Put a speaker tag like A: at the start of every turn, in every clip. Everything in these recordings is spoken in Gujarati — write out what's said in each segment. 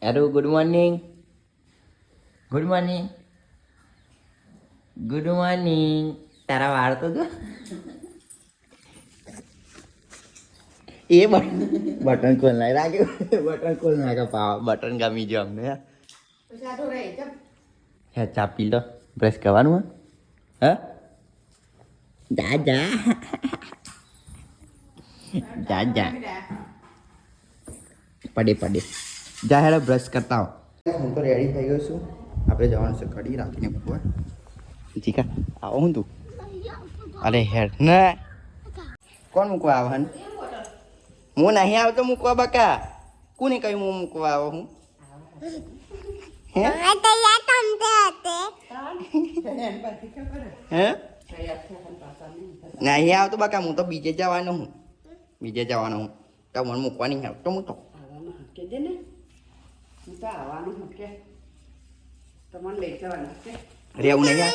A: Hello good morning. Good morning. Good morning. તારા વાળ તો જો એ બટન ખોલ નાખ રાખ્યું. બટન ખોલ નાખે પાવ બટન ગમી ગયો અમને. હે ચા પી લો. બ્રશ કરવાનું હા જા જા જા જા પડે પડે જા હેડો બ્રશ કરતા હો. હું તો રેડી થઈ ગયો છું. આપણે જવાનું છે કડી રાખીને મૂકવા. જીકા આવો હું તું અરે હેડ ના કોણ મૂકવા આવે હું નહીં આવતો મૂકવા બકા. કોને કહ્યું હું મૂકવા આવો હું હે નહીં આવતો બકા. હું તો બીજે જવાનો હું તો મને મૂકવા નહીં આવતો. હું તો રેવું નહીં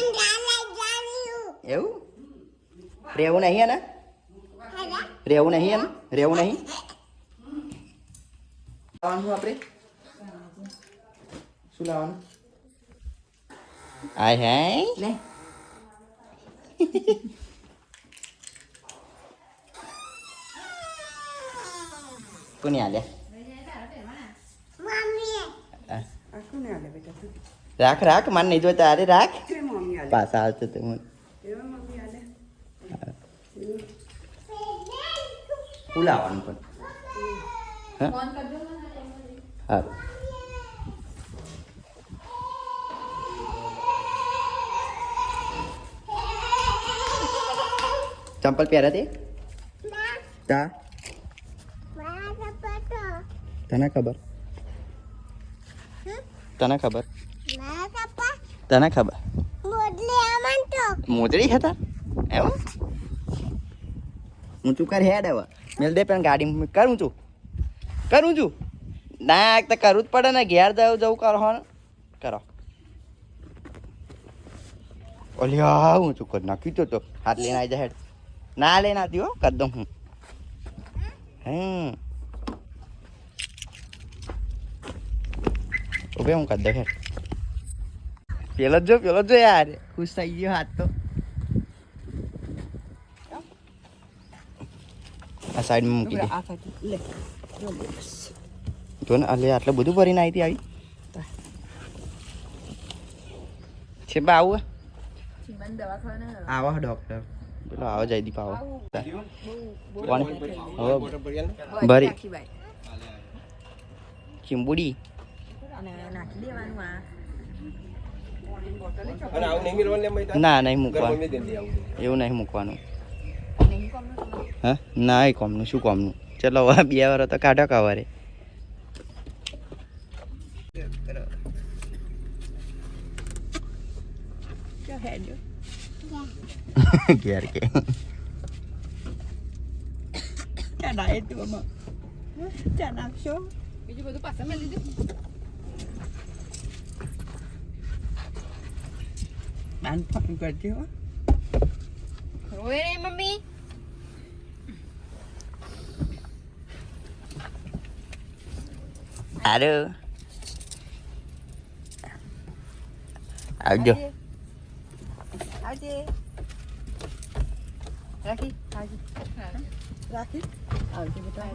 A: એવું રેવું નહીં ને રેવું નહીં ને રેવું નહીં લાવવાનું આપણે શું લાવવાનું આય હે કોને આલ્યા રાખ રાખ મને નહીં જોતા. અરે રાખ પાછા આવશે તો મને શું લાવવાનું પણ હા ચંપલ પહેરા તે તા તને ખબર મોજડી હતા એવું ઊંચું કર હેડ હવે મેલ દે પણ ગાડી કરું છું ના તો કરવું જ પડે ને. ઘેર જવું કરો ને કરો ઓલિયા ઊંચું કર નાખ્યું તો હાથ લઈને આવી જાય હેડ ના લઈને આવતી હો કર દઉં હું ઉભે હું કર દઉં હેડ. પેલો જ જો યાર ખુશ થઈ ગયો હાથ તો. આ સાઈડમાં મૂકી દે જો ને. અલે આટલું બધું ભરીને આવી હતી છે બા આવું આવો ડોક્ટર પેલો આવો જઈ દીપ આવો ભરી ચીંબુડી ના નહીં મૂકવાનું એવું નહીં મૂકવાનું. હા ના એ કોમનું શું કોમનું. ચલો હવે 2 વાર તો કાઢો કવારે ઘેર કે
B: બીજું બધું પાછા મેં લીધું. રોય રે મમ્મી.
A: હારો આવજો
B: આવજે રાખી આવજે બેટા.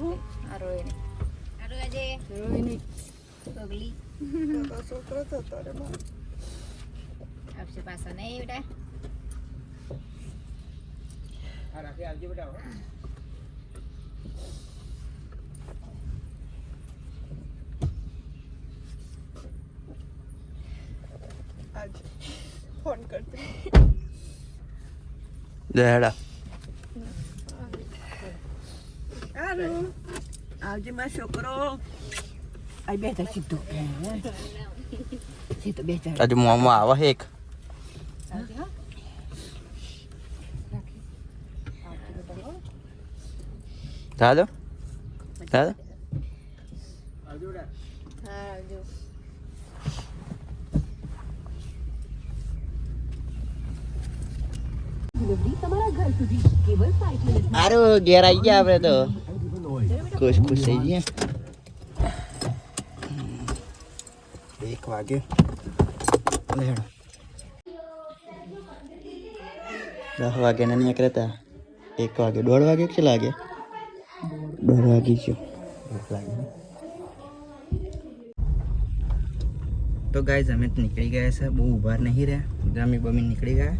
B: આ રોય ને આજે રોય ને પગલી છોકરો તો તારે માં આપશે પાછા નહીં બેટા. આ રાખી આવજે બેટા. ફોન કરતે
A: દેડા
B: હાલો આવજે માં છોકરો. આ બેઠા સીધો સીધો બેઠા
A: હજુ મોમાં આવે એક દાદો દાદા આરો ઘેર આવી ગયા આપણે તો ખુશ ખુશ થઈ ગયા. 1 વાગે લેડ 10 વાગ્યાના નીકળ્યા હતા 1 વાગે 1:30 વાગે કેટલા વાગે 1:30 વાગી ગયો તો ગાઈઝ અમે તો નીકળી ગયા છે બહુ ઊભા નહીં રહ્યા જમી બમી નીકળી ગયા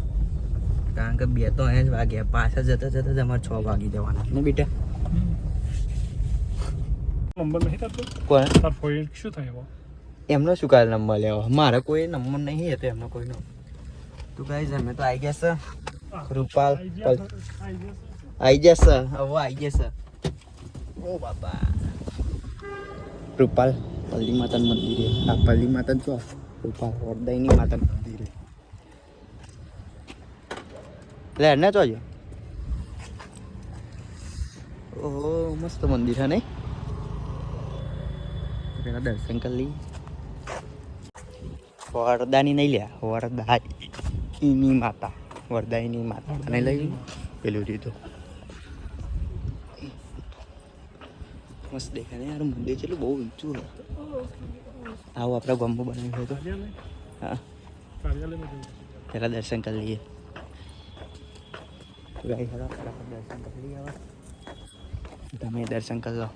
A: કારણ કે 2 તો અહીંયા જ વાગ્યા પાછા જતા જતા જ અમારે 6 વાગી જવાના ને બેટા
C: નંબર નહીં થતો
A: કોણ
C: તાર ફોઈલ શું થાય
A: એમનો શું કાલ નંબર લેવો મારે કોઈ નંબર નહીં હતો એમનો કોઈનો તો ગાઈઝ અમે તો આવી ગયા છે રૂપાલ આવી જશે હવે આવી જશે ઓ બાપા રૂપાલ પલ્લી માતાનું મંદિરે આ પલ્લી માતા જો રૂપાલ વરદાયની માતાનું મંદિરે લે ને જોજો ઓહો મસ્ત મંદિર છે નહીં પેલા દર્શન કરી લઈએ વરદાની નહીં લ્યા વરદાયની માતા વરદાયની માતા અને લઈ પેલું રીતું મસ્ત દેખાય ને યાર મંદિર છે બહુ ઊંચું હોય આવું આપણા ગામમાં બનાવ્યું હતું હા પેલા દર્શન કરી લઈએ ગાઈ હેલો દર્શન કરી લઈએ હવે તમે દર્શન કરી લો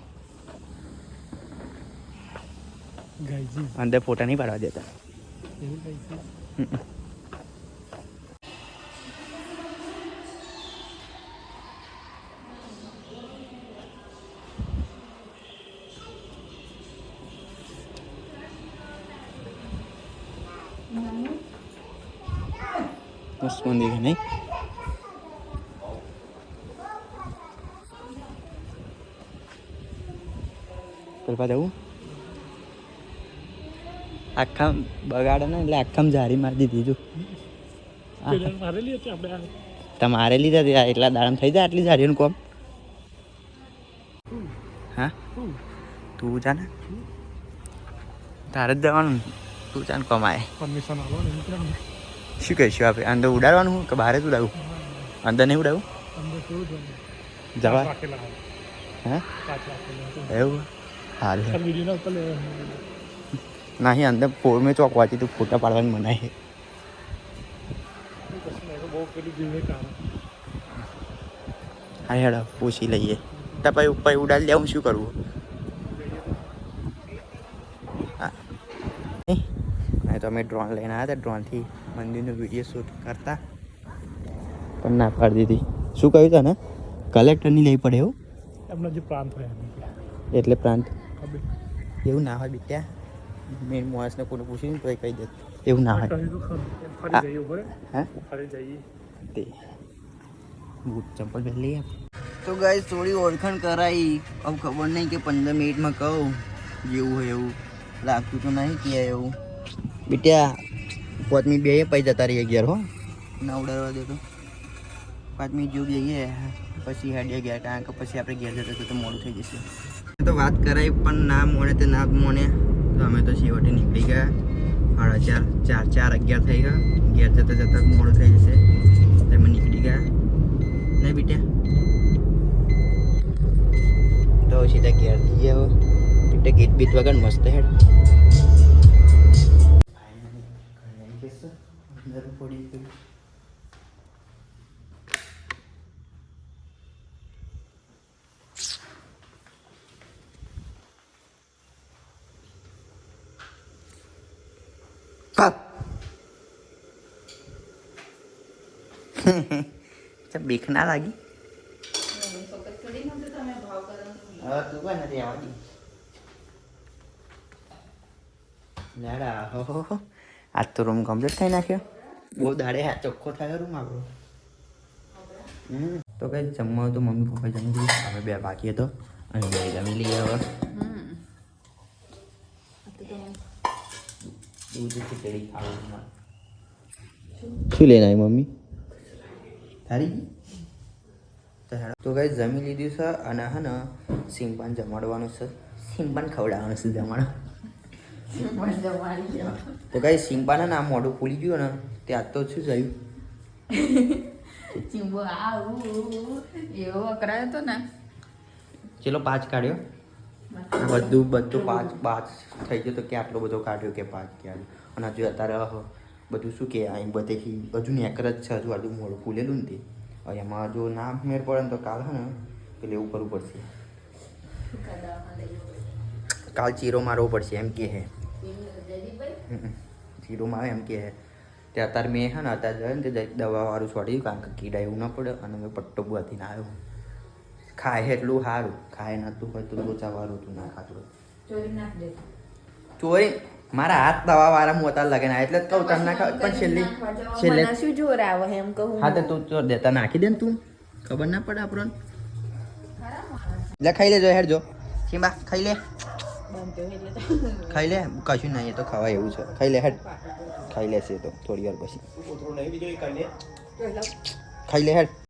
C: ગાયજી
A: અંદર ફોટા નહીં પાડવા દેતા
C: એવું ગાયજી
A: મસ્ત મંદિર છે નહીં પેલા જવું આખા બગાડે ને એટલે આખામાં જારી મારી દીધી
C: મારેલી હતી આપણે
A: તમારે લીધા હતા એટલા દાડમ થઈ જાય આટલી જારીનું કોમ હા તું જા ને તારે જ જવાનું તું ચાન કમાય
C: પરમિશન આવો ને
A: શું કહીશું આપણે અંદર ઉડાડવાનું હું કે બહાર જ ઉડાડવું અંદર નહીં ઉડાડવું
C: અંદર થોડું
A: જવા
C: રાખેલા
A: હા
C: કાચ રાખેલા
A: એવું હાલ
C: વિડીયો ના કરે
A: નહીં અંદર ફોર મેં ચોક વાંચી તું ફોટા પાડવાની મનાય
C: બહુ પેલું જીવે કારણ
A: હા હેડો પૂછી લઈએ તો પછી ઉપર ઉડાડી દેવું શું કરવું હા તો અમે ડ્રોન લઈને આવ્યા હતા ડ્રોનથી મંદિરનો વિડીયો શૂટ કરતા પણ ના પાડી દીધી શું કહ્યું તને કલેક્ટરની લઈ પડે એવું
C: એમનો જે પ્રાંત હોય
A: એટલે પ્રાંત
C: ખબર
A: એવું ના હોય બીત્યા મેન માણસને કોને પૂછીને તો એ કહી દે એવું ના હોય
C: ફરી જઈએ ઉપર
A: હા
C: ફરી જઈએ
A: તે બૂટ ચંપલ પહેરી લઈએ તો ગાય થોડી ઓળખાણ કરાવી હવે ખબર નહીં કે 15 મિનિટમાં કહું જેવું હોય એવું લાગતું તો નહીં કે એવું બેટ્યા 5 મિનિટ બે પછી જતા રહીએ ઘેર હો ના ઉડાડવા દે તો 5 મિનિટ જેવું જઈએ પછી હેડીએ ગયા કારણ કે પછી આપણે ઘેર જતા તો મોડું થઈ જશે તો વાત કરાવી પણ ના મોને તે ના મોને તો અમે તો છેવટે નીકળી ગયા 4:30 4:11 થઈ ગયા ઘેર જતાં જતાં મોડું થઈ જશે તમે નીકળી ગયા નહીં બેટા તો સીધા ઘેર જઈએ હવે બેટા ગીત બીત વગર મસ્ત હેડ બીક ના લાગી હા તું પણ નથી આવતી લેડા હો આજ તો રૂમ કમ્પ્લીટ થઈ નાખ્યો બહુ દાડે હા ચોખ્ખો થાય રૂમ આપણો તો કઈ જમવા તો મમ્મી પપ્પા જમી દીધું હવે બે બાકી હતો અને બે જમી લઈએ હવે દૂધ ખીચડી ખાવું શું લઈને આવી મમ્મી તારી તો કઈ જમી લીધું છે અને હા ને સિમ્પાન જમાડવાનું છે સિમ્પાન ખવડાવવાનું છે જમાડો તો કઈ સિમ્પાને ના મોઢું ફૂલી ગયું ને ત્યાં તો શું થયું
B: ચીંબો આવું એવો અકરાયો તો ને
A: ચલો 5 કાઢ્યો આ બધું પાંચ થઈ ગયું તો કે આટલો બધો કાઢ્યો કે 5 કે અને હજુ અત્યારે બધું શું કે અહીં બધેથી હજુ નેકર જ છે હજુ મોડું ફૂલેલું ને તે હવે એમાં જો ના મેળ પડે ને તો કાલ હે ને પેલે એવું કરવું પડશે કાલ ચીરો મારવો પડશે એમ કે હે ચીરો મારે એમ કે હે તે અત્યારે મેં હે ને અત્યારે જાય ને તે દવાવાળું છોડ્યું કારણ કે કીડા એવું ના પડે અને મેં પટ્ટો બાંધીને આવ્યો ખાય એટલું સારું ખાય નતું હોય તો લોચાવાળું હતું ના ખાતું ચોરી મારા હાથ દવા વાળા મોતા લગે ના એટલે જ કહું તમને ના ખાવ પણ છેલ્લે
B: શું જોર આવે એમ કહું
A: હા તો તું ચોર દેતા નાખી દે ને તું ખબર ના પડે આપણને એટલે ખાઈ લેજો હેડ જો સીમા ખાઈ લે ખાઈ લે કશું નહીં એ તો ખવાય એવું છે ખાઈ લે હેડ ખાઈ લેશે તો થોડી વાર પછી ખાઈ લે હેડ